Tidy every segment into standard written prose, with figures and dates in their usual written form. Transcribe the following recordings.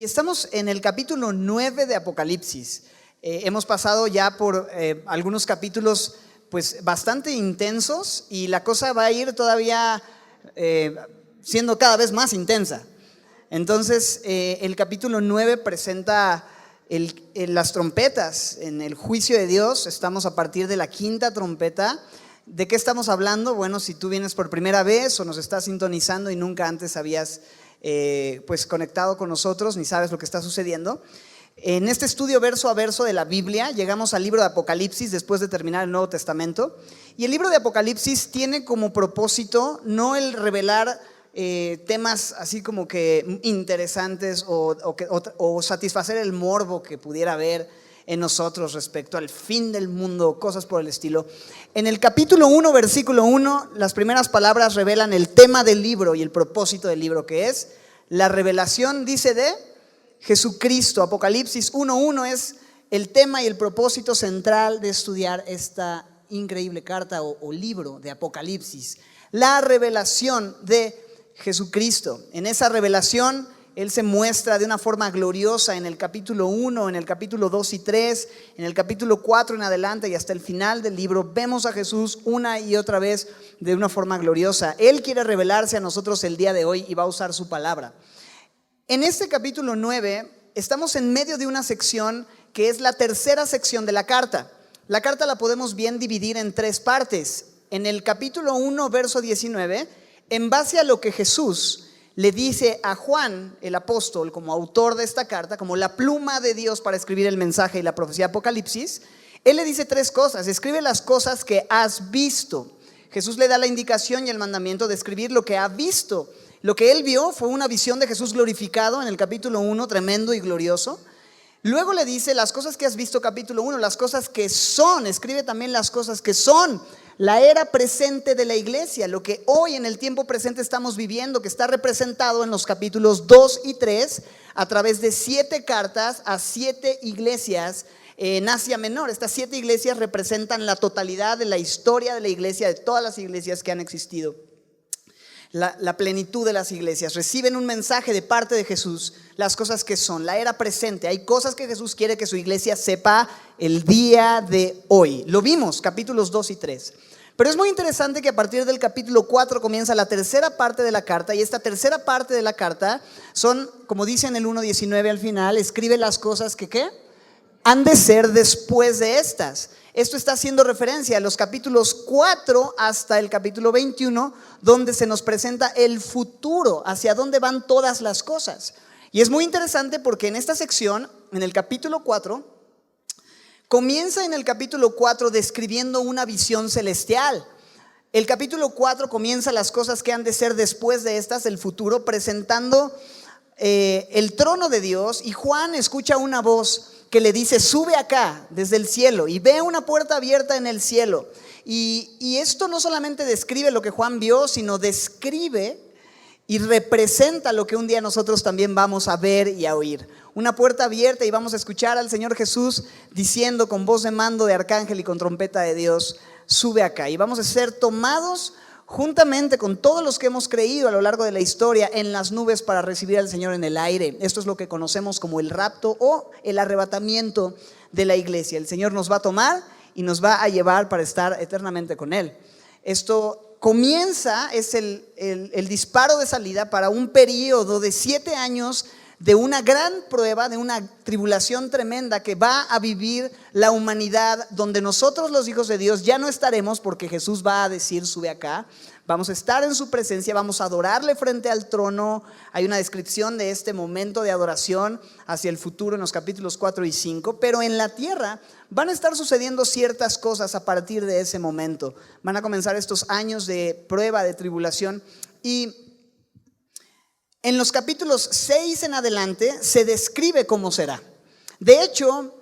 Estamos en el capítulo 9 de Apocalipsis. Hemos pasado ya por algunos capítulos pues bastante intensos y la cosa va a ir todavía siendo cada vez más intensa. Entonces el capítulo 9 presenta las trompetas en el juicio de Dios. Estamos a partir de la quinta trompeta. ¿De qué estamos hablando? Bueno, si tú vienes por primera vez o nos estás sintonizando y nunca antes habías pues conectado con nosotros ni sabes lo que está sucediendo, en este estudio verso a verso de la Biblia llegamos al libro de Apocalipsis después de terminar el Nuevo Testamento, y el libro de Apocalipsis tiene como propósito no el revelar temas así como que interesantes o satisfacer el morbo que pudiera haber en nosotros respecto al fin del mundo, cosas por el estilo. En el capítulo 1, versículo 1, las primeras palabras revelan el tema del libro y el propósito del libro, que es la revelación, dice, de Jesucristo. Apocalipsis 1:1 es el tema y el propósito central de estudiar esta increíble carta o libro de Apocalipsis. La revelación de Jesucristo. En esa revelación Él se muestra de una forma gloriosa en el capítulo 1, en el capítulo 2 y 3, en el capítulo 4 en adelante y hasta el final del libro. Vemos a Jesús una y otra vez de una forma gloriosa. Él quiere revelarse a nosotros el día de hoy y va a usar su palabra. En este capítulo 9 estamos en medio de una sección que es la tercera sección de la carta. La carta la podemos bien dividir en tres partes. En el capítulo 1, verso 19, en base a lo que Jesús le dice a Juan, el apóstol, como autor de esta carta, como la pluma de Dios para escribir el mensaje y la profecía de Apocalipsis, Él le dice tres cosas. Escribe las cosas que has visto. Jesús le da la indicación y el mandamiento de escribir lo que ha visto. Lo que Él vio fue una visión de Jesús glorificado en el capítulo 1, tremendo y glorioso. Luego le dice las cosas que has visto, capítulo 1, las cosas que son. Escribe también las cosas que son. La era presente de la iglesia, lo que hoy en el tiempo presente estamos viviendo, que está representado en los capítulos 2 y 3 a través de 7 cartas a 7 iglesias en Asia Menor. Estas 7 iglesias representan la totalidad de la historia de la iglesia, de todas las iglesias que han existido. La plenitud de las iglesias reciben un mensaje de parte de Jesús, las cosas que son, la era presente. Hay cosas que Jesús quiere que su iglesia sepa el día de hoy. Lo vimos, capítulos 2 y 3. Pero es muy interesante que a partir del capítulo 4 comienza la tercera parte de la carta, y esta tercera parte de la carta son, como dice en el 1:19 al final, escribe las cosas que ¿qué? Han de ser después de estas. Esto está haciendo referencia a los capítulos 4 hasta el capítulo 21, donde se nos presenta el futuro, hacia dónde van todas las cosas. Y es muy interesante porque en esta sección, en el capítulo 4, comienza en el capítulo 4 describiendo una visión celestial. El capítulo 4 comienza las cosas que han de ser después de estas, el futuro, presentando el trono de Dios, y Juan escucha una voz que le dice: sube acá desde el cielo y ve una puerta abierta en el cielo. Y esto no solamente describe lo que Juan vio, sino describe y representa lo que un día nosotros también vamos a ver y a oír. Una puerta abierta, y vamos a escuchar al Señor Jesús diciendo con voz de mando de arcángel y con trompeta de Dios: sube acá. Y vamos a ser tomados juntamente con todos los que hemos creído a lo largo de la historia en las nubes para recibir al Señor en el aire. Esto es lo que conocemos como el rapto o el arrebatamiento de la iglesia. El Señor nos va a tomar y nos va a llevar para estar eternamente con Él. Esto comienza, es el disparo de salida para un periodo de 7 años de una gran prueba, de una tribulación tremenda que va a vivir la humanidad, donde nosotros los hijos de Dios ya no estaremos, porque Jesús va a decir: sube acá. Vamos a estar en su presencia, vamos a adorarle frente al trono. Hay una descripción de este momento de adoración hacia el futuro en los capítulos 4 y 5, pero en la tierra van a estar sucediendo ciertas cosas a partir de ese momento. Van a comenzar estos años de prueba, de tribulación, y en los capítulos 6 en adelante se describe cómo será. De hecho,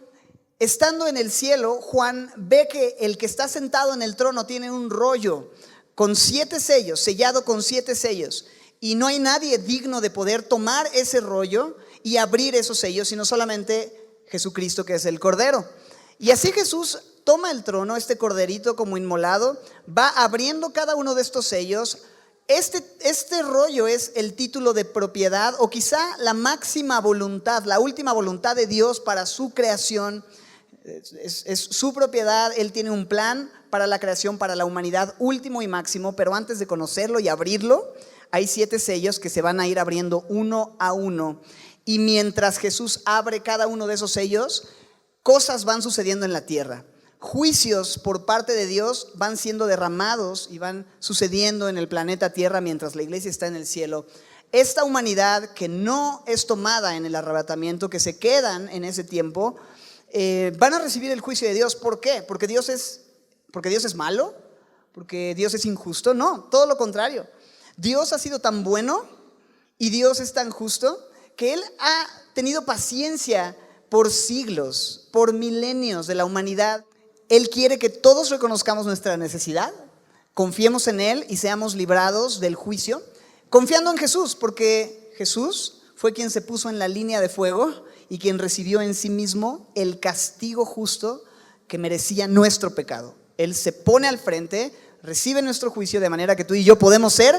estando en el cielo, Juan ve que el que está sentado en el trono tiene un rollo con 7 sellos, sellado con 7 sellos, y no hay nadie digno de poder tomar ese rollo y abrir esos sellos, sino solamente Jesucristo, que es el Cordero. Y así Jesús toma el trono, este corderito como inmolado, va abriendo cada uno de estos sellos, Este rollo es el título de propiedad, o quizá la máxima voluntad, la última voluntad de Dios para su creación. Es su propiedad. Él tiene un plan para la creación, para la humanidad, último y máximo. Pero antes de conocerlo y abrirlo, hay 7 sellos que se van a ir abriendo uno a uno. Y mientras Jesús abre cada uno de esos sellos, cosas van sucediendo en la tierra. Juicios por parte de Dios van siendo derramados y van sucediendo en el planeta Tierra mientras la iglesia está en el cielo. Esta humanidad que no es tomada en el arrebatamiento, que se quedan en ese tiempo, van a recibir el juicio de Dios. ¿Por qué? ¿Porque Dios es malo? ¿Porque Dios es injusto? No, todo lo contrario. Dios ha sido tan bueno y Dios es tan justo que Él ha tenido paciencia por siglos, por milenios de la humanidad. Él quiere que todos reconozcamos nuestra necesidad, confiemos en Él y seamos librados del juicio, confiando en Jesús, porque Jesús fue quien se puso en la línea de fuego y quien recibió en sí mismo el castigo justo que merecía nuestro pecado. Él se pone al frente, recibe nuestro juicio, de manera que tú y yo podemos ser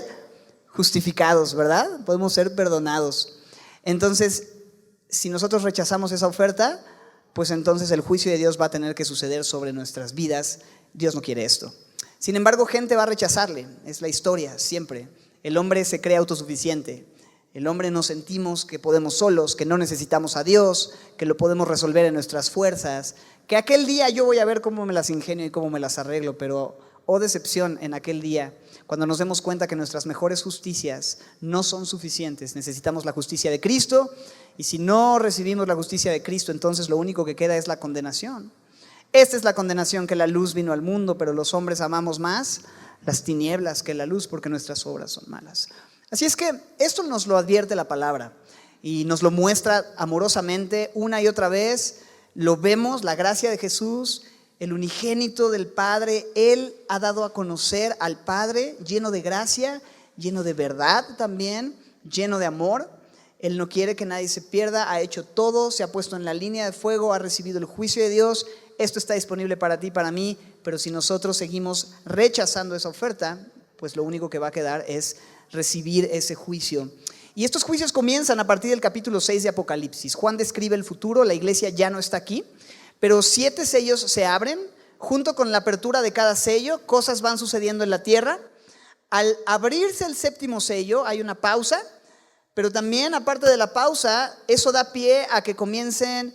justificados, ¿verdad? Podemos ser perdonados. Entonces, si nosotros rechazamos esa oferta, pues entonces el juicio de Dios va a tener que suceder sobre nuestras vidas. Dios no quiere esto. Sin embargo, gente va a rechazarle. Es la historia, siempre. El hombre se cree autosuficiente. El hombre nos sentimos que podemos solos, que no necesitamos a Dios, que lo podemos resolver en nuestras fuerzas, que aquel día yo voy a ver cómo me las ingenio y cómo me las arreglo, pero oh decepción en aquel día, cuando nos demos cuenta que nuestras mejores justicias no son suficientes. Necesitamos la justicia de Cristo, y si no recibimos la justicia de Cristo, entonces lo único que queda es la condenación. Esta es la condenación, que la luz vino al mundo, pero los hombres amamos más las tinieblas que la luz, porque nuestras obras son malas. Así es que esto nos lo advierte la palabra y nos lo muestra amorosamente una y otra vez. Lo vemos, la gracia de Jesús, el unigénito del Padre. Él ha dado a conocer al Padre, lleno de gracia, lleno de verdad también, lleno de amor. Él no quiere que nadie se pierda, ha hecho todo, se ha puesto en la línea de fuego, ha recibido el juicio de Dios. Esto está disponible para ti, para mí, pero si nosotros seguimos rechazando esa oferta, pues lo único que va a quedar es recibir ese juicio. Y estos juicios comienzan a partir del capítulo 6 de Apocalipsis. Juan describe el futuro, la iglesia ya no está aquí, pero 7 sellos se abren. Junto con la apertura de cada sello, cosas van sucediendo en la tierra. Al abrirse el 7º sello, hay una pausa, pero también, aparte de la pausa, eso da pie a que comiencen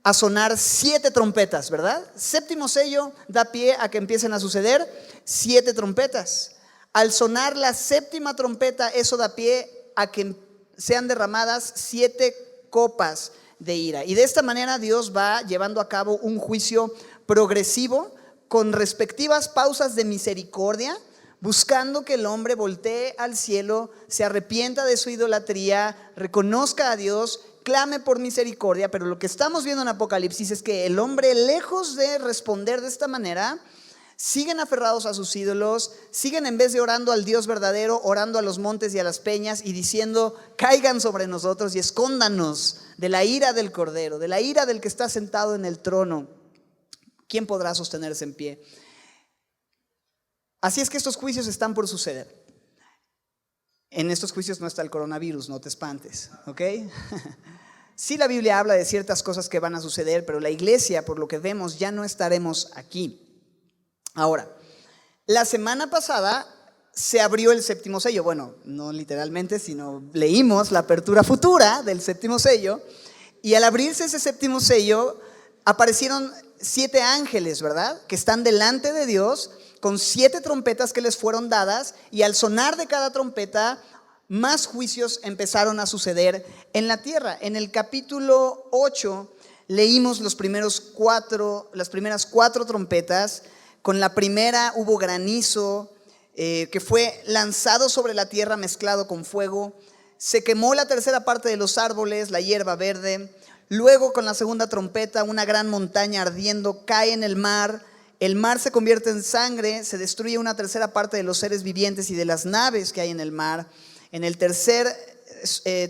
a sonar 7 trompetas, ¿verdad? 7º sello da pie a que empiecen a suceder 7 trompetas. Al sonar la 7ª trompeta, eso da pie a que sean derramadas 7 copas de ira. Y de esta manera Dios va llevando a cabo un juicio progresivo con respectivas pausas de misericordia, buscando que el hombre voltee al cielo, se arrepienta de su idolatría, reconozca a Dios, clame por misericordia. Pero lo que estamos viendo en Apocalipsis es que el hombre, lejos de responder de esta manera, siguen aferrados a sus ídolos, siguen, en vez de orando al Dios verdadero, orando a los montes y a las peñas y diciendo: caigan sobre nosotros y escóndanos de la ira del Cordero, de la ira del que está sentado en el trono. ¿Quién podrá sostenerse en pie? Así es que estos juicios están por suceder. En estos juicios no está el coronavirus, no te espantes, ¿ok? Sí, la Biblia habla de ciertas cosas que van a suceder, pero la iglesia, por lo que vemos, ya no estaremos aquí. Ahora, la semana pasada se abrió el 7º sello. Bueno, no literalmente, sino leímos la apertura futura del 7º sello. Y al abrirse ese 7º sello, aparecieron 7 ángeles, ¿verdad? Que están delante de Dios con 7 trompetas que les fueron dadas. Y al sonar de cada trompeta, más juicios empezaron a suceder en la tierra. En el capítulo 8 leímos las primeras 4 trompetas. Con la primera hubo granizo que fue lanzado sobre la tierra mezclado con fuego. Se quemó la tercera parte de los árboles, la hierba verde. Luego, con la segunda trompeta, una gran montaña ardiendo cae en el mar. El mar se convierte en sangre, se destruye una tercera parte de los seres vivientes y de las naves que hay en el mar. En el tercer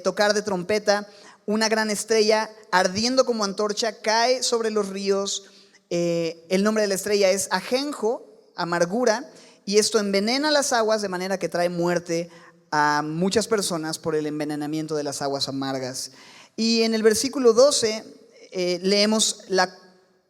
tocar de trompeta, una gran estrella ardiendo como antorcha cae sobre los ríos. El nombre de la estrella es Ajenjo, amargura, y esto envenena las aguas de manera que trae muerte a muchas personas por el envenenamiento de las aguas amargas. Y en el versículo 12 leemos la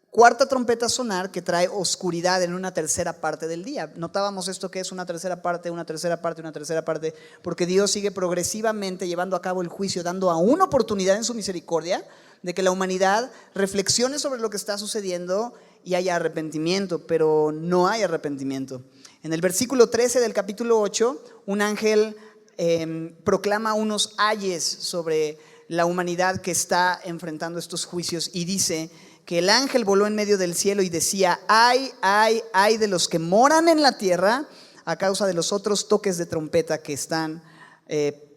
cuarta trompeta sonar, que trae oscuridad en una tercera parte del día. Notábamos esto que es una tercera parte, una tercera parte, una tercera parte, porque Dios sigue progresivamente llevando a cabo el juicio, dando aún oportunidad en su misericordia de que la humanidad reflexione sobre lo que está sucediendo y haya arrepentimiento, pero no hay arrepentimiento. En el versículo 13 del capítulo 8, un ángel proclama unos ayes sobre la humanidad que está enfrentando estos juicios y dice que el ángel voló en medio del cielo y decía: ay, ay, ay de los que moran en la tierra a causa de los otros toques de trompeta que están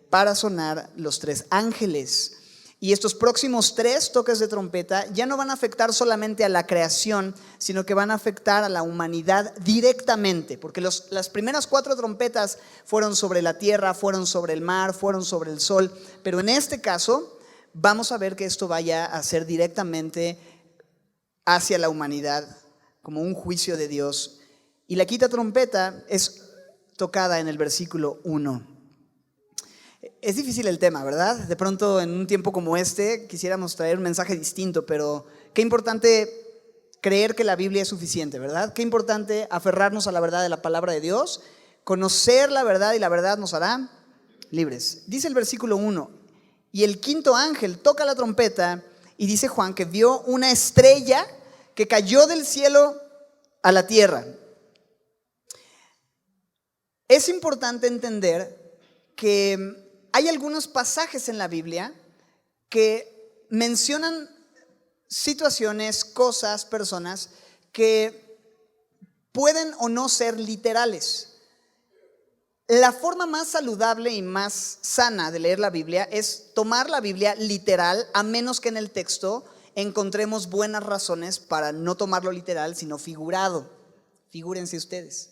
para sonar los 3 ángeles. Y estos próximos 3 toques de trompeta ya no van a afectar solamente a la creación, sino que van a afectar a la humanidad directamente, porque las primeras 4 trompetas fueron sobre la tierra, fueron sobre el mar, fueron sobre el sol, pero en este caso vamos a ver que esto vaya a ser directamente hacia la humanidad como un juicio de Dios. Y la quinta trompeta es tocada en el versículo 1. Es difícil el tema, ¿verdad? De pronto en un tiempo como este quisiéramos traer un mensaje distinto, pero qué importante creer que la Biblia es suficiente, ¿verdad? Qué importante aferrarnos a la verdad de la palabra de Dios, conocer la verdad y la verdad nos hará libres. Dice el versículo 1, y el quinto ángel toca la trompeta y dice Juan que vio una estrella que cayó del cielo a la tierra. Es importante entender que hay algunos pasajes en la Biblia que mencionan situaciones, cosas, personas que pueden o no ser literales. La forma más saludable y más sana de leer la Biblia es tomar la Biblia literal, a menos que en el texto encontremos buenas razones para no tomarlo literal, sino figurado. Figúrense ustedes.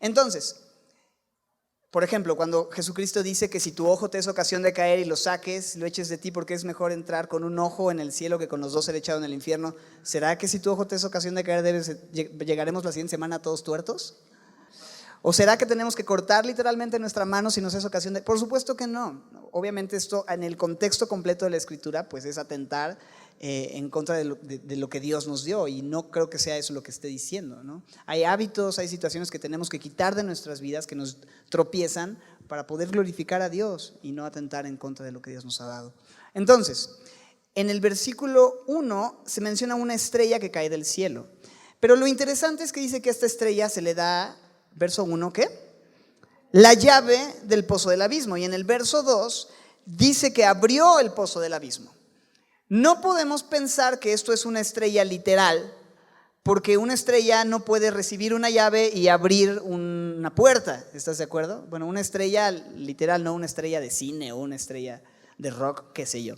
Entonces, por ejemplo, cuando Jesucristo dice que si tu ojo te es ocasión de caer y lo saques, lo eches de ti porque es mejor entrar con un ojo en el cielo que con los 2 ser echado en el infierno, ¿será que si tu ojo te es ocasión de caer llegaremos la siguiente semana todos tuertos? ¿O será que tenemos que cortar literalmente nuestra mano si nos es ocasión de...? Por supuesto que no. Obviamente esto en el contexto completo de la Escritura pues es atentar en contra de lo que Dios nos dio, y no creo que sea eso lo que esté diciendo, ¿no? Hay hábitos, hay situaciones que tenemos que quitar de nuestras vidas que nos tropiezan para poder glorificar a Dios y no atentar en contra de lo que Dios nos ha dado. Entonces, en el versículo 1 se menciona una estrella que cae del cielo, pero lo interesante es que dice que a esta estrella se le da, verso 1, ¿qué? La llave del pozo del abismo, y en el verso 2 dice que abrió el pozo del abismo. No podemos pensar que esto es una estrella literal, porque una estrella no puede recibir una llave y abrir una puerta, ¿estás de acuerdo? Bueno, una estrella literal, no una estrella de cine o una estrella de rock, qué sé yo.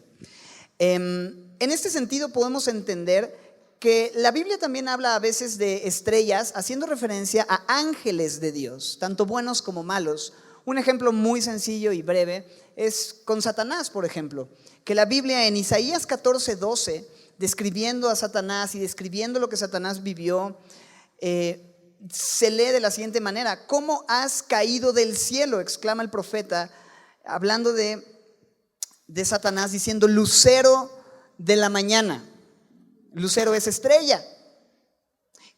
En este sentido podemos entender que la Biblia también habla a veces de estrellas haciendo referencia a ángeles de Dios, tanto buenos como malos. Un ejemplo muy sencillo y breve es con Satanás, por ejemplo, que la Biblia en Isaías 14:12, describiendo a Satanás y describiendo lo que Satanás vivió, se lee de la siguiente manera: ¿cómo has caído del cielo?, exclama el profeta, hablando de Satanás, diciendo lucero de la mañana. Lucero es estrella.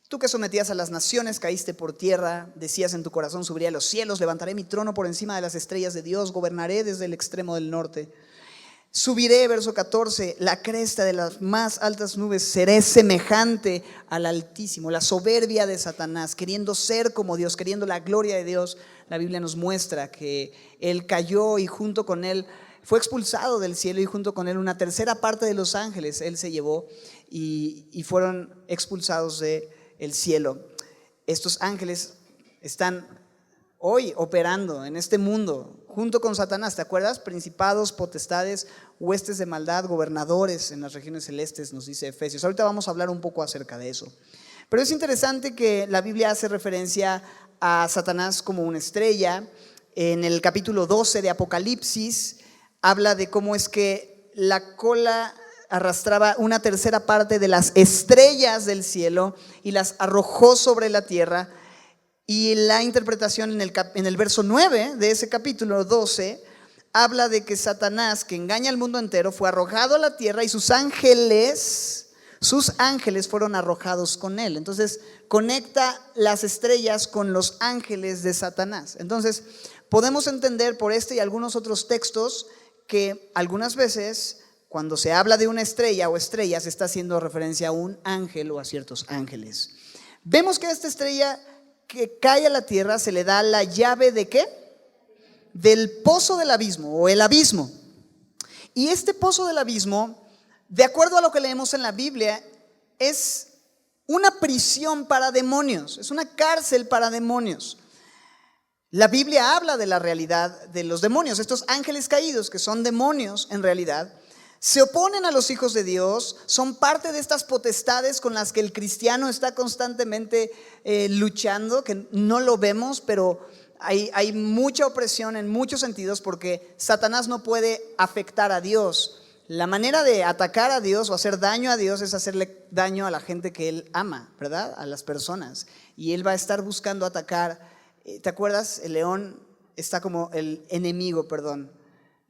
Tú que sometías a las naciones, caíste por tierra, decías en tu corazón: subiré a los cielos, levantaré mi trono por encima de las estrellas de Dios, gobernaré desde el extremo del norte. Subiré, verso 14, la cresta de las más altas nubes, seré semejante al Altísimo. La soberbia de Satanás, queriendo ser como Dios, queriendo la gloria de Dios. La Biblia nos muestra que él cayó y junto con él fue expulsado del cielo, y junto con él una tercera parte de los ángeles él se llevó y fueron expulsados del cielo. Estos ángeles están hoy operando en este mundo junto con Satanás, ¿te acuerdas? Principados, potestades, huestes de maldad, gobernadores en las regiones celestes, nos dice Efesios. Ahorita vamos a hablar un poco acerca de eso. Pero es interesante que la Biblia hace referencia a Satanás como una estrella. En el capítulo 12 de Apocalipsis habla de cómo es que la cola arrastraba una tercera parte de las estrellas del cielo y las arrojó sobre la tierra. Y la interpretación en el verso 9 de ese capítulo 12 habla de que Satanás, que engaña al mundo entero, fue arrojado a la tierra y sus ángeles fueron arrojados con él. Entonces conecta las estrellas con los ángeles de Satanás. Entonces podemos entender por este y algunos otros textos que algunas veces cuando se habla de una estrella o estrellas se está haciendo referencia a un ángel o a ciertos ángeles. Vemos que a esta estrella que cae a la tierra se le da la llave ¿de qué? Del pozo del abismo o el abismo. Y este pozo del abismo, de acuerdo a lo que leemos en la Biblia, es una prisión para demonios, es una cárcel para demonios. La Biblia habla de la realidad de los demonios. Estos ángeles caídos, que son demonios en realidad, se oponen a los hijos de Dios, son parte de estas potestades con las que el cristiano está constantemente luchando, que no lo vemos, pero hay mucha opresión en muchos sentidos porque Satanás no puede afectar a Dios. La manera de atacar a Dios o hacer daño a Dios es hacerle daño a la gente que él ama, ¿verdad? A las personas. Y él va a estar buscando atacar. ¿Te acuerdas? El león está como el enemigo,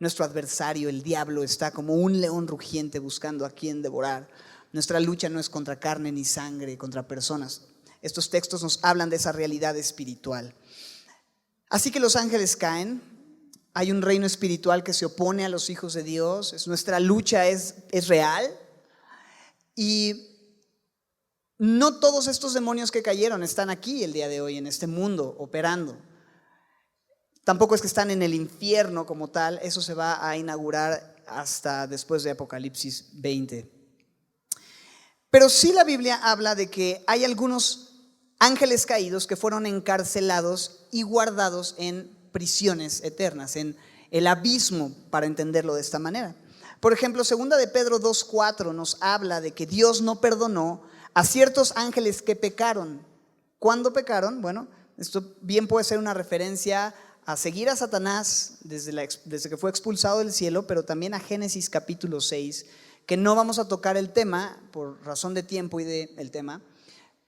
nuestro adversario, el diablo, está como un león rugiente buscando a quien devorar. Nuestra lucha no es contra carne ni sangre, contra personas. Estos textos nos hablan de esa realidad espiritual. Así que los ángeles caen, hay un reino espiritual que se opone a los hijos de Dios, nuestra lucha es real y no todos estos demonios que cayeron están aquí el día de hoy en este mundo operando. Tampoco es que están en el infierno como tal, eso se va a inaugurar hasta después de Apocalipsis 20. Pero sí la Biblia habla de que hay algunos ángeles caídos que fueron encarcelados y guardados en prisiones eternas, en el abismo, para entenderlo de esta manera. Por ejemplo, 2 de Pedro 2:4 nos habla de que Dios no perdonó a ciertos ángeles que pecaron. ¿Cuándo pecaron? Bueno, esto bien puede ser una referencia a seguir a Satanás desde que fue expulsado del cielo, pero también a Génesis capítulo 6, que no vamos a tocar el tema por razón de tiempo y del tema,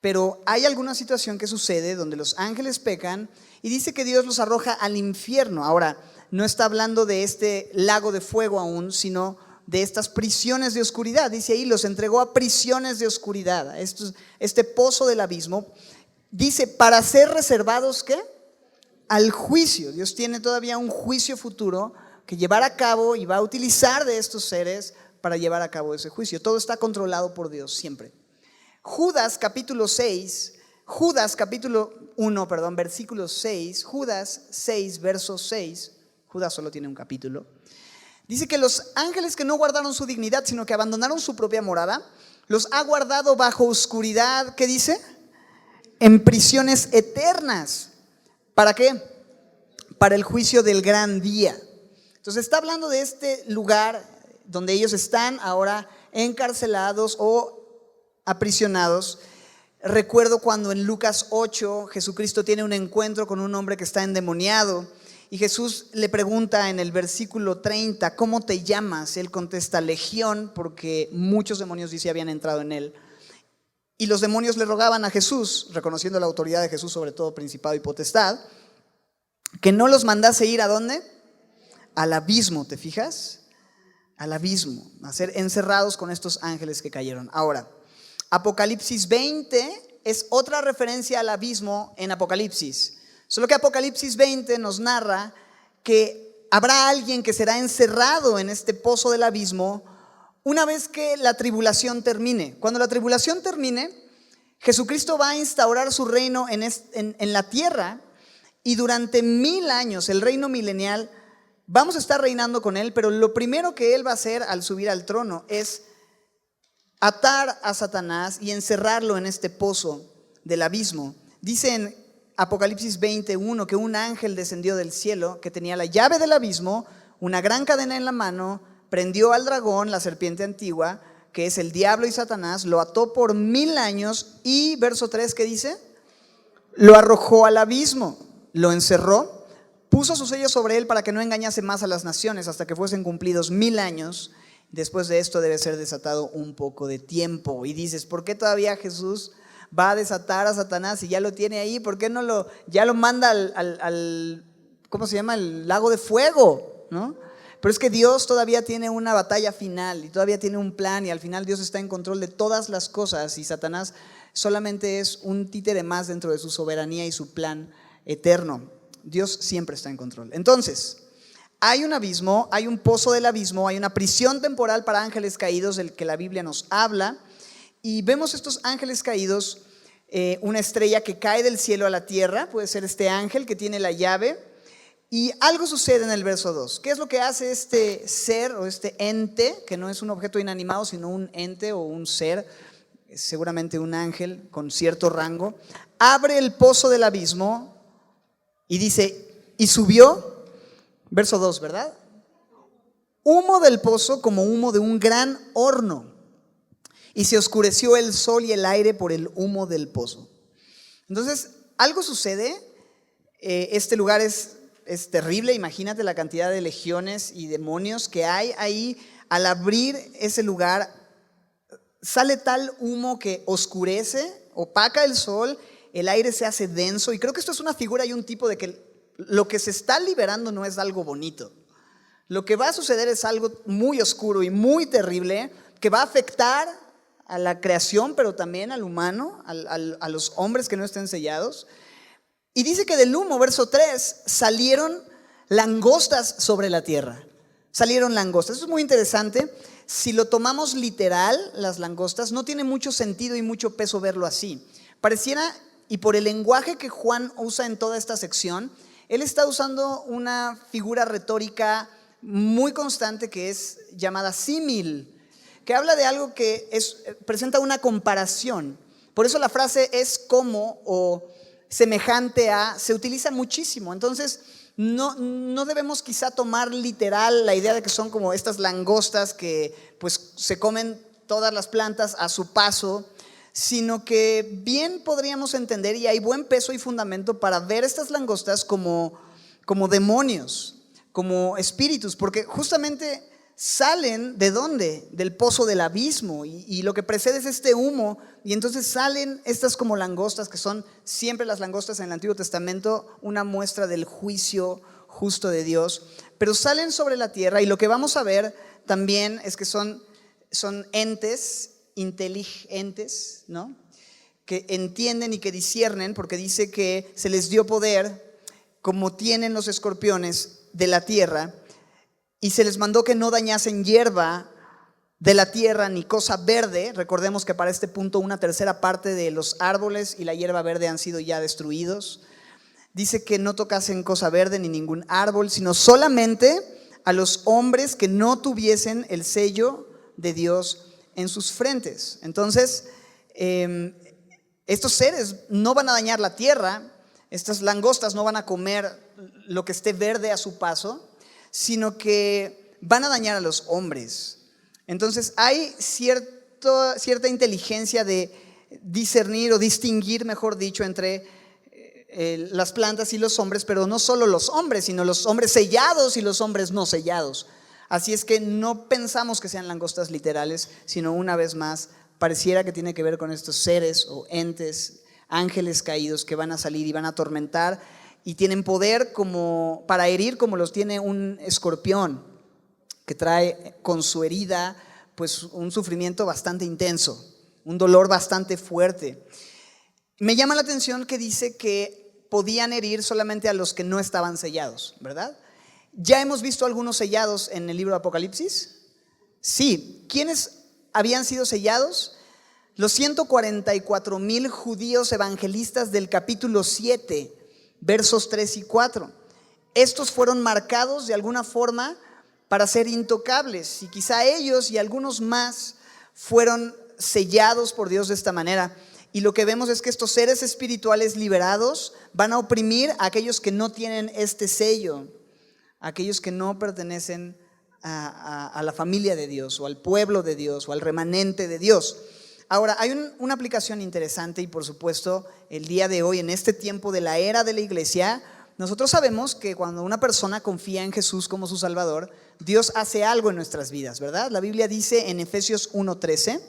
pero hay alguna situación que sucede donde los ángeles pecan y dice que Dios los arroja al infierno. Ahora, no está hablando de este lago de fuego aún, sino de estas prisiones de oscuridad. Dice ahí, los entregó a prisiones de oscuridad, este pozo del abismo. Dice, para ser reservados, ¿qué? Al juicio. Dios tiene todavía un juicio futuro que llevar a cabo y va a utilizar de estos seres para llevar a cabo ese juicio. Todo está controlado por Dios siempre. Judas capítulo 1, versículo 6, Judas 6, verso 6, Judas solo tiene un capítulo. Dice que los ángeles que no guardaron su dignidad, sino que abandonaron su propia morada, los ha guardado bajo oscuridad, ¿qué dice? En prisiones eternas. ¿Para qué? Para el juicio del gran día. Entonces está hablando de este lugar donde ellos están ahora encarcelados o aprisionados. Recuerdo cuando en Lucas 8 Jesucristo tiene un encuentro con un hombre que está endemoniado y Jesús le pregunta en el versículo 30, ¿cómo te llamas? Él contesta, Legión, porque muchos demonios dice habían entrado en él. Y los demonios le rogaban a Jesús, reconociendo la autoridad de Jesús sobre todo principado y potestad, que no los mandase ir ¿a dónde? Al abismo, ¿te fijas? Al abismo, a ser encerrados con estos ángeles que cayeron. Ahora, Apocalipsis 20 es otra referencia al abismo en Apocalipsis. Solo que Apocalipsis 20 nos narra que habrá alguien que será encerrado en este pozo del abismo una vez que la tribulación termine. Cuando la tribulación termine, Jesucristo va a instaurar su reino en la tierra y durante 1000 años, el reino milenial, vamos a estar reinando con él, pero lo primero que él va a hacer al subir al trono es atar a Satanás y encerrarlo en este pozo del abismo. Dice en Apocalipsis 21 que un ángel descendió del cielo que tenía la llave del abismo, una gran cadena en la mano, prendió al dragón, la serpiente antigua, que es el diablo y Satanás, lo ató por 1000 años y, verso 3, ¿qué dice? Lo arrojó al abismo, lo encerró, puso su sello sobre él para que no engañase más a las naciones hasta que fuesen cumplidos 1000 años. Después de esto debe ser desatado un poco de tiempo. Y dices, ¿por qué todavía Jesús va a desatar a Satanás y ya lo tiene ahí, ¿por qué no ya lo manda ¿cómo se llama? El lago de fuego, ¿no? Pero es que Dios todavía tiene una batalla final y todavía tiene un plan, y al final Dios está en control de todas las cosas, y Satanás solamente es un títere más dentro de su soberanía y su plan eterno. Dios siempre está en control. Entonces, hay un abismo, hay un pozo del abismo, hay una prisión temporal para ángeles caídos del que la Biblia nos habla, y vemos estos ángeles caídos, una estrella que cae del cielo a la tierra, puede ser este ángel que tiene la llave, y algo sucede en el verso 2. ¿Qué es lo que hace este ser o este ente, que no es un objeto inanimado, sino un ente o un ser, seguramente un ángel con cierto rango? Abre el pozo del abismo y dice, y subió, verso 2, ¿verdad? Humo del pozo como humo de un gran horno, y se oscureció el sol y el aire por el humo del pozo. Entonces, algo sucede. Este lugar es terrible. Imagínate la cantidad de legiones y demonios que hay ahí. Al abrir ese lugar, sale tal humo que oscurece, opaca el sol, el aire se hace denso, y creo que esto es una figura y un tipo de que lo que se está liberando no es algo bonito. Lo que va a suceder es algo muy oscuro y muy terrible, que va a afectar a la creación, pero también al humano, a los hombres que no estén sellados. Y dice que del humo, verso 3, salieron langostas sobre la tierra. Salieron langostas. Eso es muy interesante. Si lo tomamos literal, las langostas, no tiene mucho sentido y mucho peso verlo así. Pareciera, y por el lenguaje que Juan usa en toda esta sección, él está usando una figura retórica muy constante que es llamada símil, que habla de algo que presenta una comparación. Por eso la frase es como o semejante a, se utiliza muchísimo. Entonces no debemos quizá tomar literal la idea de que son como estas langostas que pues se comen todas las plantas a su paso, sino que bien podríamos entender, y hay buen peso y fundamento para ver estas langostas como demonios, como espíritus, porque justamente salen ¿de dónde? Del pozo del abismo, y lo que precede es este humo, y entonces salen estas como langostas, que son siempre las langostas en el Antiguo Testamento, una muestra del juicio justo de Dios, pero salen sobre la tierra, y lo que vamos a ver también es que son entes inteligentes, ¿no? Que entienden y que disciernen, porque dice que se les dio poder como tienen los escorpiones de la tierra, y se les mandó que no dañasen hierba de la tierra ni cosa verde. Recordemos que para este punto una tercera parte de los árboles y la hierba verde han sido ya destruidos. Dice que no tocasen cosa verde ni ningún árbol, sino solamente a los hombres que no tuviesen el sello de Dios en sus frentes. Entonces, estos seres no van a dañar la tierra, estas langostas no van a comer lo que esté verde a su paso, sino que van a dañar a los hombres. Entonces hay cierta inteligencia de discernir o distinguir, mejor dicho, entre las plantas y los hombres, pero no solo los hombres, sino los hombres sellados y los hombres no sellados. Así es que no pensamos que sean langostas literales, sino una vez más pareciera que tiene que ver con estos seres o entes, ángeles caídos que van a salir y van a atormentar, y tienen poder como para herir, como los tiene un escorpión, que trae con su herida pues un sufrimiento bastante intenso, un dolor bastante fuerte. Me llama la atención que dice que podían herir solamente a los que no estaban sellados, ¿verdad? ¿Ya hemos visto algunos sellados en el libro de Apocalipsis? Sí. ¿Quiénes habían sido sellados? Los 144,000 judíos evangelistas del capítulo 7, versos 3 y 4. Estos fueron marcados de alguna forma para ser intocables, y quizá ellos y algunos más fueron sellados por Dios de esta manera. Y lo que vemos es que estos seres espirituales liberados van a oprimir a aquellos que no tienen este sello, a aquellos que no pertenecen a la familia de Dios, o al pueblo de Dios, o al remanente de Dios. Ahora, hay una aplicación interesante, y por supuesto el día de hoy, en este tiempo de la era de la iglesia, nosotros sabemos que cuando una persona confía en Jesús como su Salvador, Dios hace algo en nuestras vidas, ¿verdad? La Biblia dice en Efesios 1:13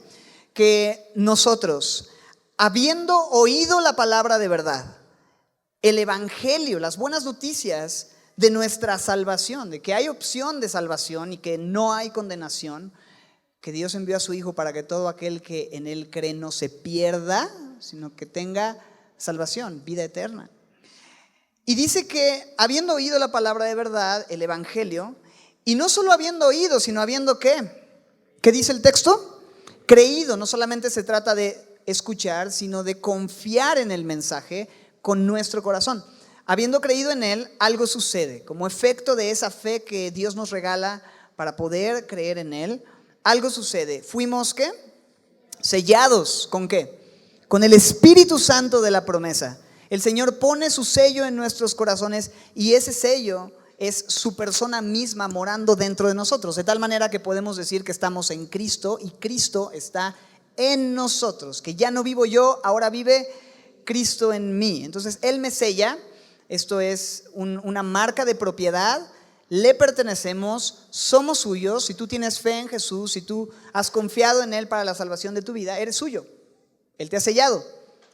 que nosotros, habiendo oído la palabra de verdad, el evangelio, las buenas noticias de nuestra salvación, de que hay opción de salvación y que no hay condenación, que Dios envió a su Hijo para que todo aquel que en Él cree no se pierda, sino que tenga salvación, vida eterna. Y dice que habiendo oído la palabra de verdad, el evangelio, y no solo habiendo oído, sino habiendo ¿qué dice el texto? Creído. No solamente se trata de escuchar, sino de confiar en el mensaje con nuestro corazón. Habiendo creído en él, algo sucede. Como efecto de esa fe que Dios nos regala para poder creer en él, algo sucede. Fuimos ¿qué? Sellados. ¿Con qué? Con el Espíritu Santo de la promesa. El Señor pone su sello en nuestros corazones y ese sello es su persona misma morando dentro de nosotros, de tal manera que podemos decir que estamos en Cristo y Cristo está en nosotros, que ya no vivo yo, ahora vive Cristo en mí. Entonces Él me sella, esto es una marca de propiedad, le pertenecemos, somos suyos. Si tú tienes fe en Jesús, si tú has confiado en Él para la salvación de tu vida, eres suyo, Él te ha sellado,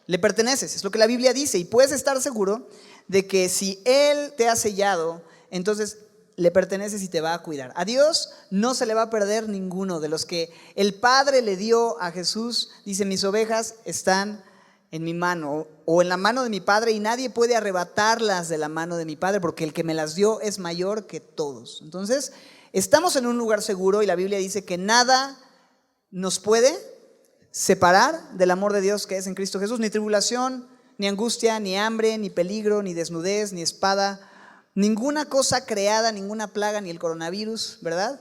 le perteneces, es lo que la Biblia dice, y puedes estar seguro de que si Él te ha sellado, entonces le perteneces y te va a cuidar. A Dios no se le va a perder ninguno de los que el Padre le dio a Jesús. Dice, mis ovejas están en mi mano o en la mano de mi Padre y nadie puede arrebatarlas de la mano de mi Padre porque el que me las dio es mayor que todos. Entonces estamos en un lugar seguro y la Biblia dice que nada nos puede separar del amor de Dios que es en Cristo Jesús, ni tribulación, ni angustia, ni hambre, ni peligro, ni desnudez, ni espada. Ninguna cosa creada, ninguna plaga, ni el coronavirus, ¿verdad?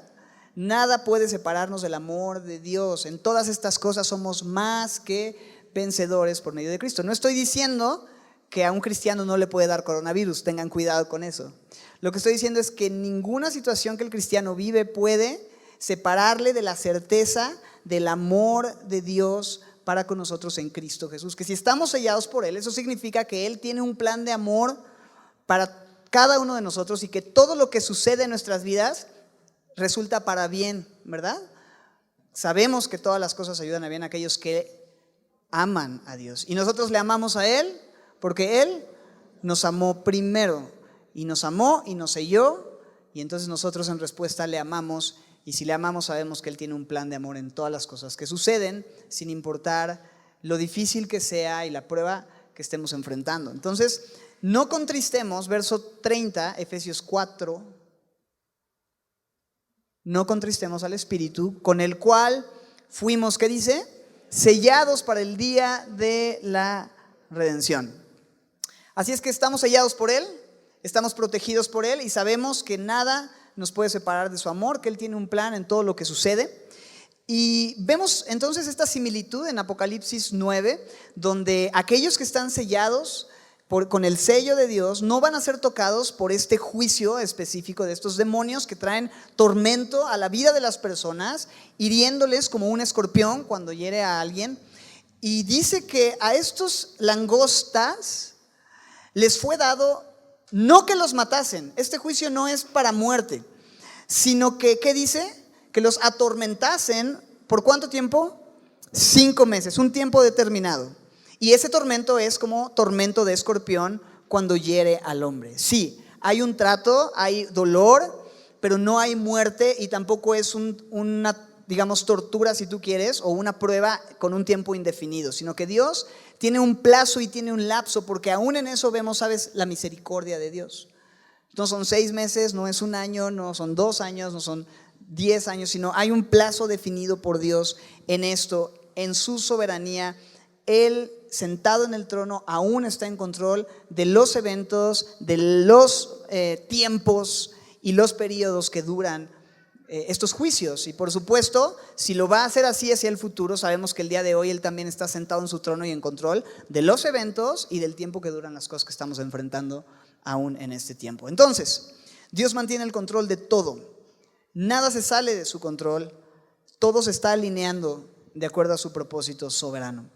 Nada puede separarnos del amor de Dios. En todas estas cosas somos más que vencedores por medio de Cristo. No estoy diciendo que a un cristiano no le puede dar coronavirus, tengan cuidado con eso. Lo que estoy diciendo es que ninguna situación que el cristiano vive puede separarle de la certeza del amor de Dios para con nosotros en Cristo Jesús. Que si estamos sellados por Él, eso significa que Él tiene un plan de amor para cada uno de nosotros y que todo lo que sucede en nuestras vidas resulta para bien, ¿verdad? Sabemos que todas las cosas ayudan a bien a aquellos que aman a Dios. Y nosotros le amamos a Él porque Él nos amó primero y nos amó y nos selló y entonces nosotros en respuesta le amamos y si le amamos sabemos que Él tiene un plan de amor en todas las cosas que suceden sin importar lo difícil que sea y la prueba que estemos enfrentando. Entonces, no contristemos, verso 30, Efesios 4, no contristemos al Espíritu, con el cual fuimos, ¿qué dice? Sellados para el día de la redención. Así es que estamos sellados por Él, estamos protegidos por Él y sabemos que nada nos puede separar de su amor, que Él tiene un plan en todo lo que sucede. Y vemos entonces esta similitud en Apocalipsis 9, donde aquellos que están sellados con el sello de Dios no van a ser tocados por este juicio específico de estos demonios que traen tormento a la vida de las personas, hiriéndoles como un escorpión cuando hiere a alguien. Y dice que a estos langostas les fue dado no que los matasen, este juicio no es para muerte, sino que, ¿qué dice? Que los atormentasen, ¿por cuánto tiempo? 5 meses, un tiempo determinado. Y ese tormento es como tormento de escorpión cuando hiere al hombre. Sí, hay un trato, hay dolor, pero no hay muerte y tampoco es una, digamos, tortura si tú quieres, o una prueba con un tiempo indefinido, sino que Dios tiene un plazo y tiene un lapso, porque aún en eso vemos, ¿sabes?, la misericordia de Dios. No son 6 meses, no es un año, no son 2 años, no son 10 años, sino hay un plazo definido por Dios en esto, en su soberanía. Él, sentado en el trono, aún está en control de los eventos, de los tiempos y los periodos que duran estos juicios. Y por supuesto, si lo va a hacer así hacia el futuro, sabemos que el día de hoy Él también está sentado en su trono y en control de los eventos y del tiempo que duran las cosas que estamos enfrentando aún en este tiempo. Entonces, Dios mantiene el control de todo. Nada se sale de su control. Todo se está alineando de acuerdo a su propósito soberano.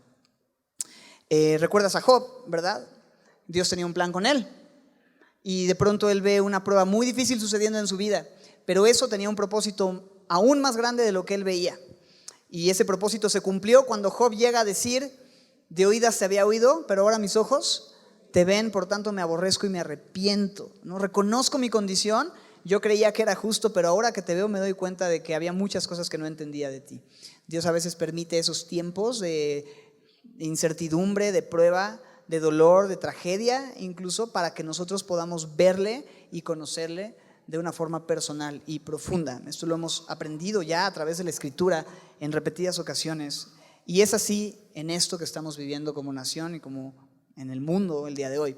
Recuerdas a Job, ¿verdad? Dios tenía un plan con él y de pronto él ve una prueba muy difícil sucediendo en su vida, pero eso tenía un propósito aún más grande de lo que él veía y ese propósito se cumplió cuando Job llega a decir: De oídas te había oído, pero ahora mis ojos te ven, por tanto me aborrezco y me arrepiento, ¿no? Reconozco mi condición, yo creía que era justo, pero ahora que te veo me doy cuenta de que había muchas cosas que no entendía de ti. Dios a veces permite esos tiempos de incertidumbre, de prueba, de dolor, de tragedia, incluso para que nosotros podamos verle y conocerle de una forma personal y profunda. Esto lo hemos aprendido ya a través de la Escritura en repetidas ocasiones. Y es así en esto que estamos viviendo como nación y como en el mundo el día de hoy.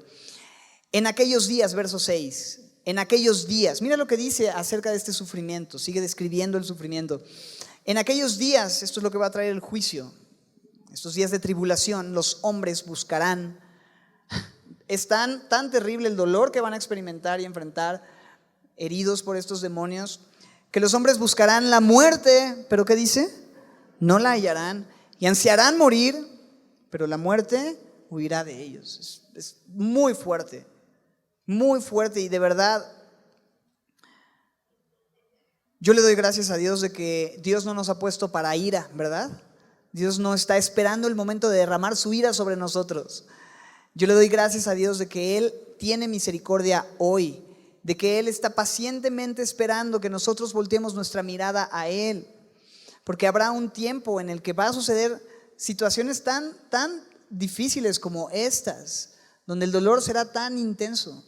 En aquellos días, verso 6, en aquellos días, mira lo que dice acerca de este sufrimiento, sigue describiendo el sufrimiento. En aquellos días, esto es lo que va a traer el juicio, estos días de tribulación, los hombres buscarán. Es tan terrible el dolor que van a experimentar y enfrentar, heridos por estos demonios, que los hombres buscarán la muerte, pero ¿qué dice? No la hallarán, y ansiarán morir, pero la muerte huirá de ellos. Es muy fuerte y de verdad yo le doy gracias a Dios de que Dios no nos ha puesto para ira, ¿verdad? Dios no está esperando el momento de derramar su ira sobre nosotros. Yo le doy gracias a Dios de que Él tiene misericordia hoy, de que Él está pacientemente esperando que nosotros volteemos nuestra mirada a Él, porque habrá un tiempo en el que va a suceder situaciones tan difíciles como estas, donde el dolor será tan intenso.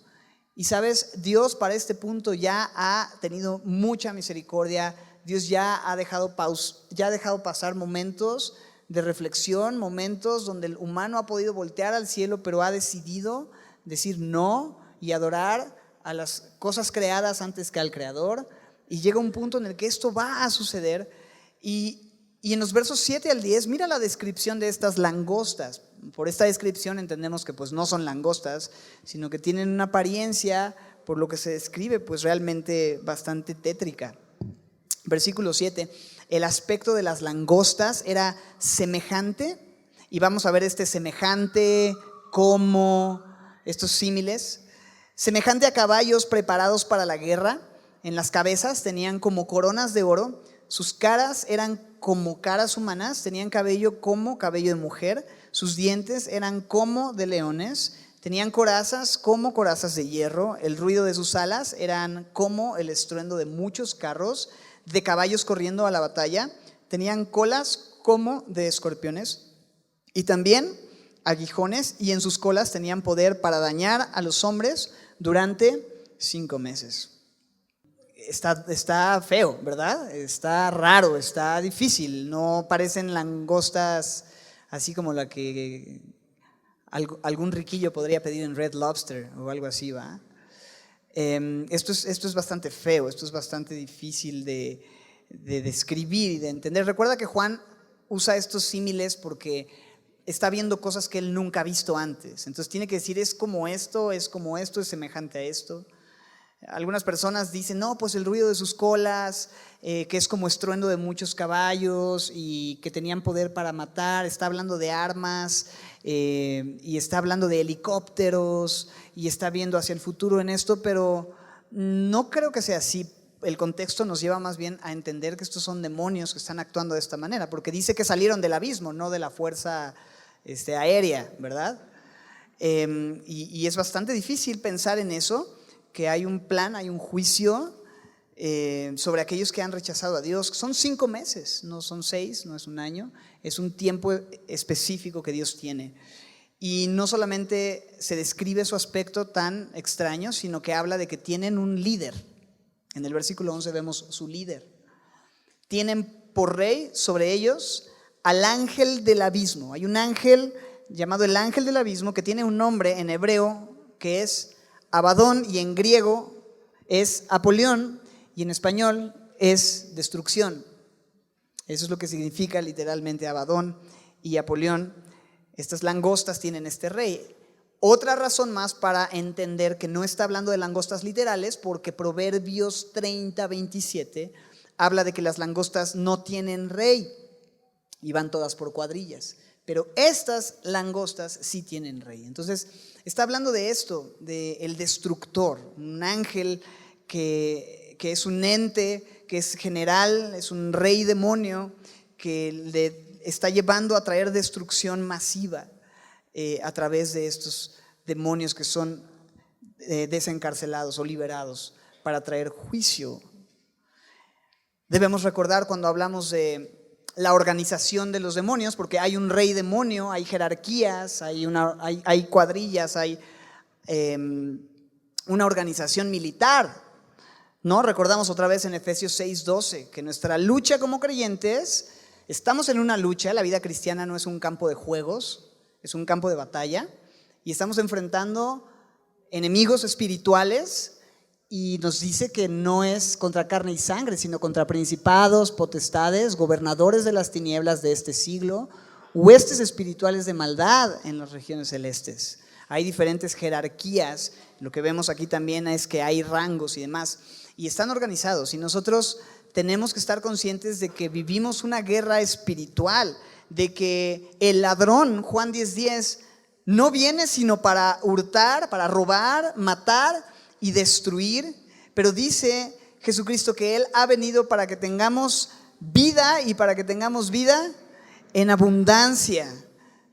Y sabes, Dios para este punto ya ha tenido mucha misericordia. Dios ya ha dejado pasar momentos de reflexión, momentos donde el humano ha podido voltear al cielo, pero ha decidido decir no y adorar a las cosas creadas antes que al Creador. Y llega un punto en el que esto va a suceder. Y en los versos 7 al 10, mira la descripción de estas langostas. Por esta descripción entendemos que pues no son langostas, sino que tienen una apariencia, por lo que se describe, pues realmente bastante tétrica. Versículo 7, el aspecto de las langostas era semejante, y vamos a ver este semejante, como estos símiles, semejante a caballos preparados para la guerra. En las cabezas tenían como coronas de oro, sus caras eran como caras humanas, tenían cabello como cabello de mujer, sus dientes eran como de leones, tenían corazas como corazas de hierro, el ruido de sus alas eran como el estruendo de muchos carros, de caballos corriendo a la batalla, tenían colas como de escorpiones y también aguijones, y en sus colas tenían poder para dañar a los hombres durante 5 meses. Está feo, ¿verdad? Está raro, está difícil. No parecen langostas así como la que algún riquillo podría pedir en Red Lobster o algo así, ¿va? Esto es bastante feo, esto es bastante difícil de describir y de entender. Recuerda que Juan usa estos símiles porque está viendo cosas que él nunca ha visto antes. Entonces tiene que decir, es como esto, es semejante a esto. Algunas personas dicen, no, pues el ruido de sus colas, que es como estruendo de muchos caballos y que tenían poder para matar. Está hablando de armas y está hablando de helicópteros y está viendo hacia el futuro en esto, pero no creo que sea así. El contexto nos lleva más bien a entender que estos son demonios que están actuando de esta manera, porque dice que salieron del abismo, no de la fuerza aérea, ¿verdad? Y es bastante difícil pensar en eso, que hay un plan, hay un juicio sobre aquellos que han rechazado a Dios. Son 5 meses, no son 6, no es un año, es un tiempo específico que Dios tiene. Y no solamente se describe su aspecto tan extraño, sino que habla de que tienen un líder. En el versículo 11 vemos su líder. Tienen por rey sobre ellos al ángel del abismo. Hay un ángel llamado el ángel del abismo que tiene un nombre en hebreo que es Abadón, y en griego es Apolión, y en español es destrucción. Eso es lo que significa literalmente Abadón y Apolión. Estas langostas tienen este rey. Otra razón más para entender que no está hablando de langostas literales, porque Proverbios 30:27 habla de que las langostas no tienen rey y van todas por cuadrillas, pero estas langostas sí tienen rey. Entonces está hablando de esto, del destructor, un ángel que es un ente, que es general, es un rey demonio, que está llevando a traer destrucción masiva a través de estos demonios que son desencarcelados o liberados para traer juicio. Debemos recordar cuando hablamos de la organización de los demonios, porque hay un rey demonio, hay jerarquías, hay cuadrillas, hay una organización militar, ¿no? Recordamos otra vez en Efesios 6:12 que nuestra lucha como creyentes, estamos en una lucha. La vida cristiana no es un campo de juegos, es un campo de batalla, y estamos enfrentando enemigos espirituales, y nos dice que no es contra carne y sangre, sino contra principados, potestades, gobernadores de las tinieblas de este siglo, huestes espirituales de maldad en las regiones celestes. Hay diferentes jerarquías. Lo que vemos aquí también es que hay rangos y demás, y están organizados, y nosotros tenemos que estar conscientes de que vivimos una guerra espiritual, de que el ladrón, Juan 10:10, no viene sino para hurtar, para robar, matar y destruir, pero dice Jesucristo que Él ha venido para que tengamos vida, y para que tengamos vida en abundancia,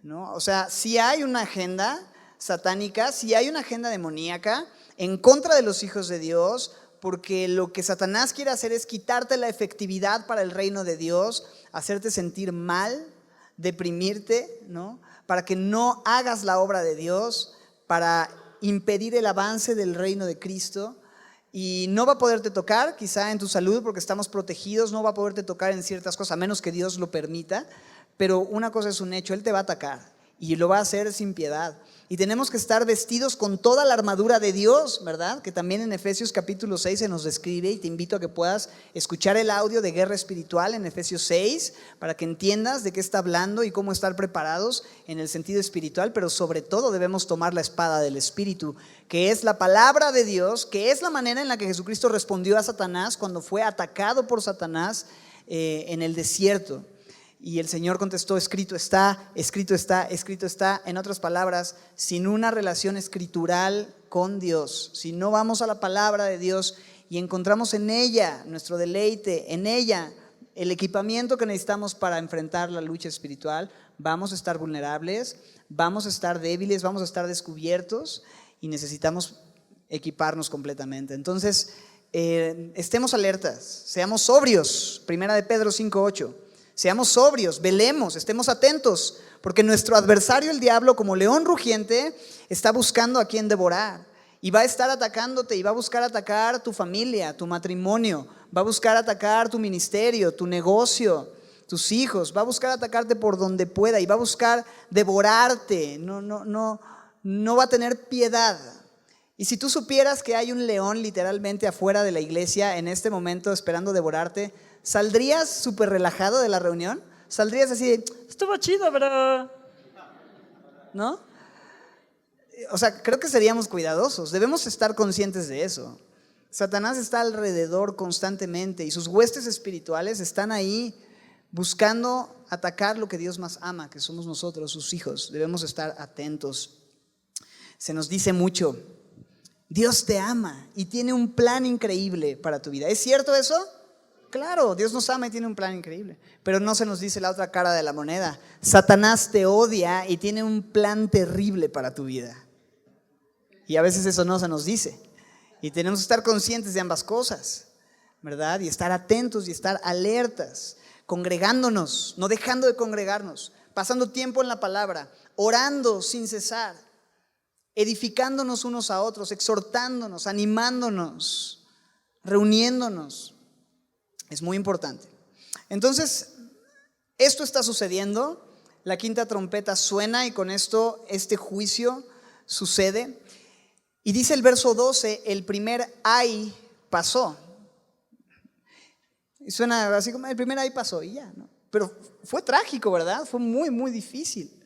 ¿no? O sea, si hay una agenda satánica, si hay una agenda demoníaca en contra de los hijos de Dios, porque lo que Satanás quiere hacer es quitarte la efectividad para el reino de Dios, hacerte sentir mal, deprimirte, ¿no? Para que no hagas la obra de Dios, para impedir el avance del reino de Cristo. Y no va a poderte tocar quizá en tu salud, porque estamos protegidos, no va a poderte tocar en ciertas cosas a menos que Dios lo permita, pero una cosa es un hecho: Él te va a atacar y lo va a hacer sin piedad. Y tenemos que estar vestidos con toda la armadura de Dios, ¿verdad? Que también en Efesios capítulo 6 se nos describe, y te invito a que puedas escuchar el audio de Guerra Espiritual en Efesios 6 para que entiendas de qué está hablando y cómo estar preparados en el sentido espiritual. Pero sobre todo debemos tomar la espada del Espíritu, que es la palabra de Dios, que es la manera en la que Jesucristo respondió a Satanás cuando fue atacado por Satanás en el desierto. Y el Señor contestó: escrito está, escrito está, escrito está. En otras palabras, sin una relación escritural con Dios, si no vamos a la palabra de Dios y encontramos en ella nuestro deleite, en ella el equipamiento que necesitamos para enfrentar la lucha espiritual, vamos a estar vulnerables, vamos a estar débiles, vamos a estar descubiertos, y necesitamos equiparnos completamente. Entonces, estemos alertas, seamos sobrios. Primera de Pedro 5:8. Seamos sobrios, velemos, estemos atentos, porque nuestro adversario, el diablo, como león rugiente, está buscando a quien devorar, y va a estar atacándote, y va a buscar atacar tu familia, tu matrimonio, va a buscar atacar tu ministerio, tu negocio, tus hijos, va a buscar atacarte por donde pueda, y va a buscar devorarte. No va a tener piedad. Y si tú supieras que hay un león literalmente afuera de la iglesia en este momento esperando devorarte, ¿saldrías súper relajado de la reunión? ¿Saldrías así, estuvo chido, pero no? O sea, creo que seríamos cuidadosos. Debemos estar conscientes de eso. Satanás está alrededor constantemente, y sus huestes espirituales están ahí buscando atacar lo que Dios más ama, que somos nosotros, sus hijos. Debemos estar atentos. Se nos dice mucho: Dios te ama y tiene un plan increíble para tu vida. ¿Es cierto eso? Claro, Dios nos ama y tiene un plan increíble, pero no se nos dice la otra cara de la moneda: Satanás te odia y tiene un plan terrible para tu vida. Y a veces eso no se nos dice, y tenemos que estar conscientes de ambas cosas, ¿verdad? Y estar atentos y estar alertas, congregándonos, no dejando de congregarnos, pasando tiempo en la palabra, orando sin cesar, edificándonos unos a otros, exhortándonos, animándonos, reuniéndonos. Es muy importante. Entonces, esto está sucediendo. La quinta trompeta suena, y con esto este juicio sucede. Y dice el verso 12: el primer ay pasó. Y suena así como el primer ay pasó y ya, ¿no? Pero fue trágico, ¿verdad? Fue muy, muy difícil.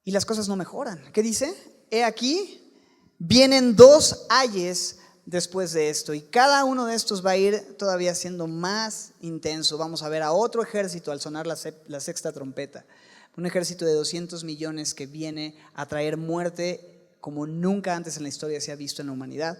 Y las cosas no mejoran. ¿Qué dice? He aquí, vienen 2 ayes después de esto, y cada uno de estos va a ir todavía siendo más intenso. Vamos a ver a otro ejército al sonar la sexta trompeta, un ejército de 200 millones que viene a traer muerte como nunca antes en la historia se ha visto en la humanidad.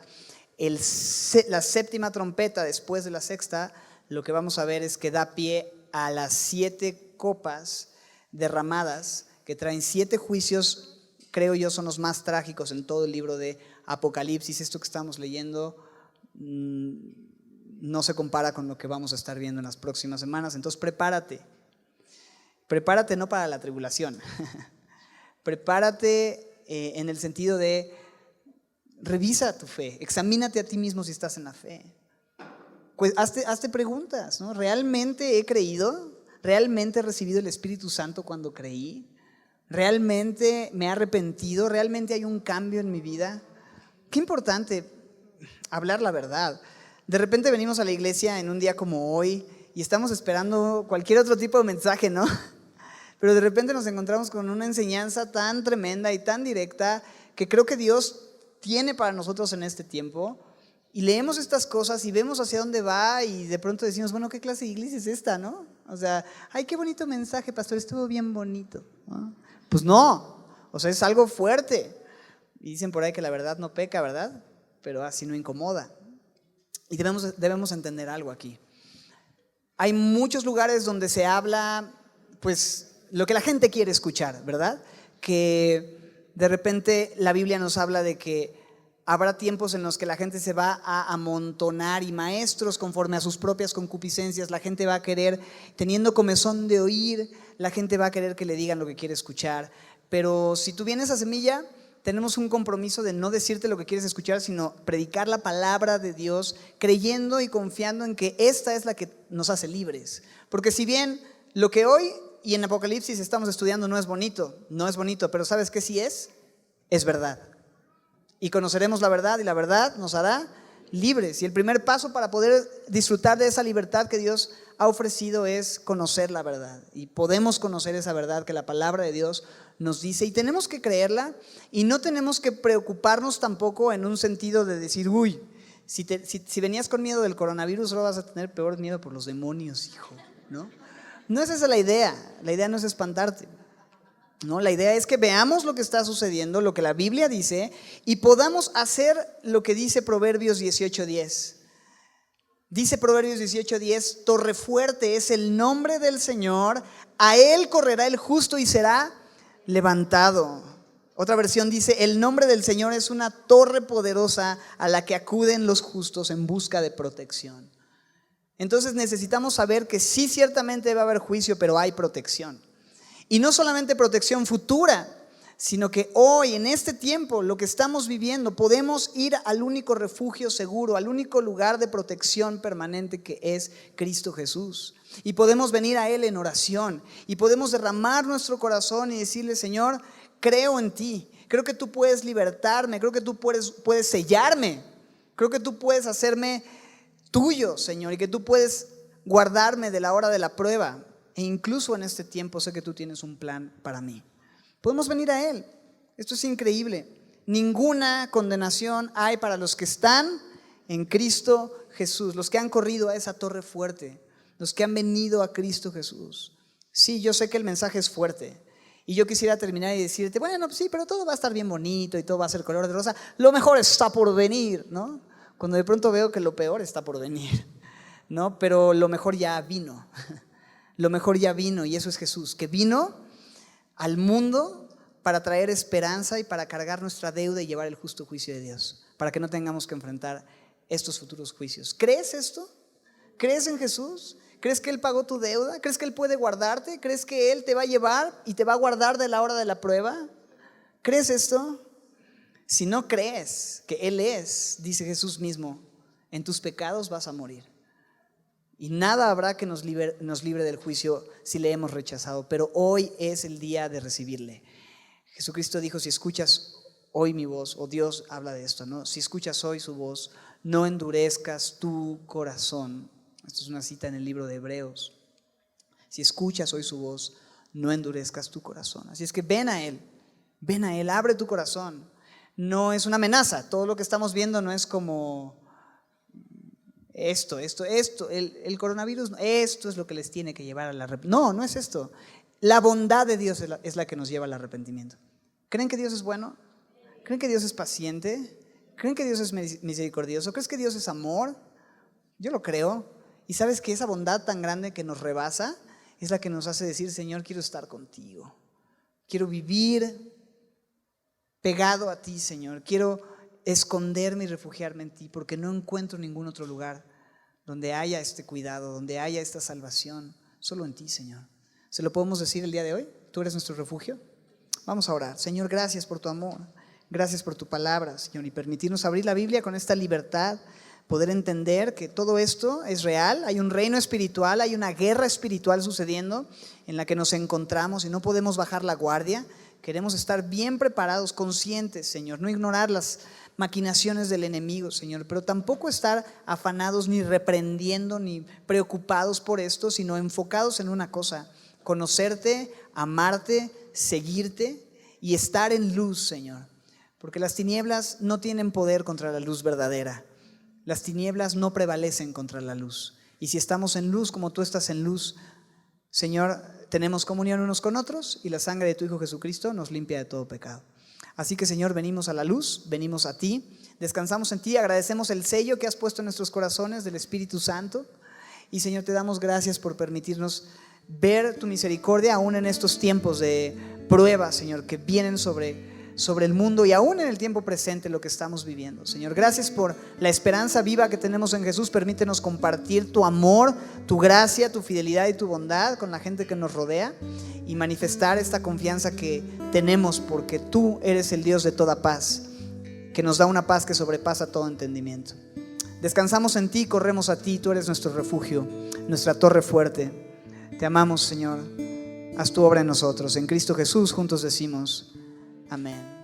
La séptima trompeta después de la sexta, lo que vamos a ver es que da pie a las 7 copas derramadas que traen 7 juicios, creo yo, son los más trágicos en todo el libro de Apocalipsis. Esto que estamos leyendo no se compara con lo que vamos a estar viendo en las próximas semanas. Entonces prepárate no para la tribulación, prepárate en el sentido de revisa tu fe, examínate a ti mismo si estás en la fe. Pues hazte preguntas, ¿no? ¿Realmente he creído? ¿Realmente he recibido el Espíritu Santo cuando creí? ¿Realmente me he arrepentido? ¿Realmente hay un cambio en mi vida? Qué importante hablar la verdad. De repente venimos a la iglesia en un día como hoy y estamos esperando cualquier otro tipo de mensaje, ¿no? Pero de repente nos encontramos con una enseñanza tan tremenda y tan directa que creo que Dios tiene para nosotros en este tiempo. Y leemos estas cosas y vemos hacia dónde va y de pronto decimos, bueno, ¿qué clase de iglesia es esta, no? O sea, ay, qué bonito mensaje, pastor, estuvo bien bonito, ¿no? Pues no, o sea, es algo fuerte. Y dicen por ahí que la verdad no peca, ¿verdad? Pero así no incomoda. Y debemos entender algo aquí. Hay muchos lugares donde se habla, pues, lo que la gente quiere escuchar, ¿verdad? Que de repente la Biblia nos habla de que habrá tiempos en los que la gente se va a amontonar y maestros conforme a sus propias concupiscencias. La gente va a querer, teniendo comezón de oír, la gente va a querer que le digan lo que quiere escuchar. Pero si tú vienes a Semilla, tenemos un compromiso de no decirte lo que quieres escuchar, sino predicar la palabra de Dios, creyendo y confiando en que esta es la que nos hace libres. Porque si bien lo que hoy y en Apocalipsis estamos estudiando no es bonito, pero ¿sabes qué sí es? Es verdad. Y conoceremos la verdad y la verdad nos hará libres. Y el primer paso para poder disfrutar de esa libertad que Dios ha ofrecido es conocer la verdad. Y podemos conocer esa verdad que la palabra de Dios nos dice. Y tenemos que creerla y no tenemos que preocuparnos tampoco en un sentido de decir, uy, si venías con miedo del coronavirus, solo vas a tener peor miedo por los demonios, hijo, ¿no? No es esa la idea no es espantarte. No, la idea es que veamos lo que está sucediendo, lo que la Biblia dice, y podamos hacer lo que dice Proverbios 18:10. Dice Proverbios 18:10, torre fuerte es el nombre del Señor, a él correrá el justo y será levantado. Otra versión dice, el nombre del Señor es una torre poderosa a la que acuden los justos en busca de protección. Entonces necesitamos saber que sí, ciertamente va a haber juicio, pero hay protección. Y no solamente protección futura, sino que hoy, en este tiempo, lo que estamos viviendo, podemos ir al único refugio seguro, al único lugar de protección permanente que es Cristo Jesús. Y podemos venir a Él en oración y podemos derramar nuestro corazón y decirle, Señor, creo en ti, creo que tú puedes libertarme, creo que tú puedes sellarme, creo que tú puedes hacerme tuyo, Señor, y que tú puedes guardarme de la hora de la prueba. E incluso en este tiempo sé que tú tienes un plan para mí. Podemos venir a Él. Esto es increíble. Ninguna condenación hay para los que están en Cristo Jesús, los que han corrido a esa torre fuerte, los que han venido a Cristo Jesús. Sí, yo sé que el mensaje es fuerte y yo quisiera terminar y decirte, bueno, sí, pero todo va a estar bien bonito y todo va a ser color de rosa. Lo mejor está por venir, ¿no? Cuando de pronto veo que lo peor está por venir, ¿no? Pero lo mejor ya vino. Lo mejor ya vino y eso es Jesús, que vino al mundo para traer esperanza y para cargar nuestra deuda y llevar el justo juicio de Dios, para que no tengamos que enfrentar estos futuros juicios. ¿Crees esto? ¿Crees en Jesús? ¿Crees que Él pagó tu deuda? ¿Crees que Él puede guardarte? ¿Crees que Él te va a llevar y te va a guardar de la hora de la prueba? ¿Crees esto? Si no crees que Él es, dice Jesús mismo, en tus pecados vas a morir. Y nada habrá que nos libre del juicio si le hemos rechazado, pero hoy es el día de recibirle. Jesucristo dijo, si escuchas hoy mi voz, o Dios habla de esto, ¿no? Si escuchas hoy su voz, no endurezcas tu corazón. Esto es una cita en el libro de Hebreos. Si escuchas hoy su voz, no endurezcas tu corazón. Así es que ven a Él, abre tu corazón. No es una amenaza, todo lo que estamos viendo no es como el coronavirus, esto es lo que les tiene que llevar al arrepentimiento. No es esto. La bondad de Dios es la que nos lleva al arrepentimiento. ¿Creen que Dios es bueno? ¿Creen que Dios es paciente? ¿Creen que Dios es misericordioso? ¿Crees que Dios es amor? Yo lo creo. Y sabes que esa bondad tan grande que nos rebasa es la que nos hace decir: Señor, quiero estar contigo, quiero vivir pegado a ti, Señor, quiero esconderme y refugiarme en ti, porque no encuentro ningún otro lugar donde haya este cuidado, donde haya esta salvación, solo en ti, Señor. ¿Se lo podemos decir el día de hoy? ¿Tú eres nuestro refugio? Vamos a orar. Señor, gracias por tu amor, gracias por tu palabra, Señor, y permitirnos abrir la Biblia con esta libertad, poder entender que todo esto es real. Hay un reino espiritual, hay una guerra espiritual sucediendo en la que nos encontramos y no podemos bajar la guardia. Queremos estar bien preparados, conscientes, Señor, no ignorar las maquinaciones del enemigo, Señor, pero tampoco estar afanados ni reprendiendo ni preocupados por esto, sino enfocados en una cosa: conocerte, amarte, seguirte y estar en luz, Señor, porque las tinieblas no tienen poder contra la luz verdadera. Las tinieblas no prevalecen contra la luz, y si estamos en luz como tú estás en luz, Señor, tenemos comunión unos con otros y la sangre de tu Hijo Jesucristo nos limpia de todo pecado. Así que, Señor, venimos a la luz, venimos a ti, descansamos en ti, agradecemos el sello que has puesto en nuestros corazones del Espíritu Santo. Y, Señor, te damos gracias por permitirnos ver tu misericordia aún en estos tiempos de prueba, Señor, que vienen sobre el mundo y aún en el tiempo presente lo que estamos viviendo. Señor, gracias por la esperanza viva que tenemos en Jesús. Permítenos compartir tu amor, tu gracia, tu fidelidad y tu bondad con la gente que nos rodea y manifestar esta confianza que tenemos, porque tú eres el Dios de toda paz, que nos da una paz que sobrepasa todo entendimiento. Descansamos en ti, corremos a ti, tú eres nuestro refugio, nuestra torre fuerte. Te amamos, Señor. Haz tu obra en nosotros. En Cristo Jesús juntos decimos amén.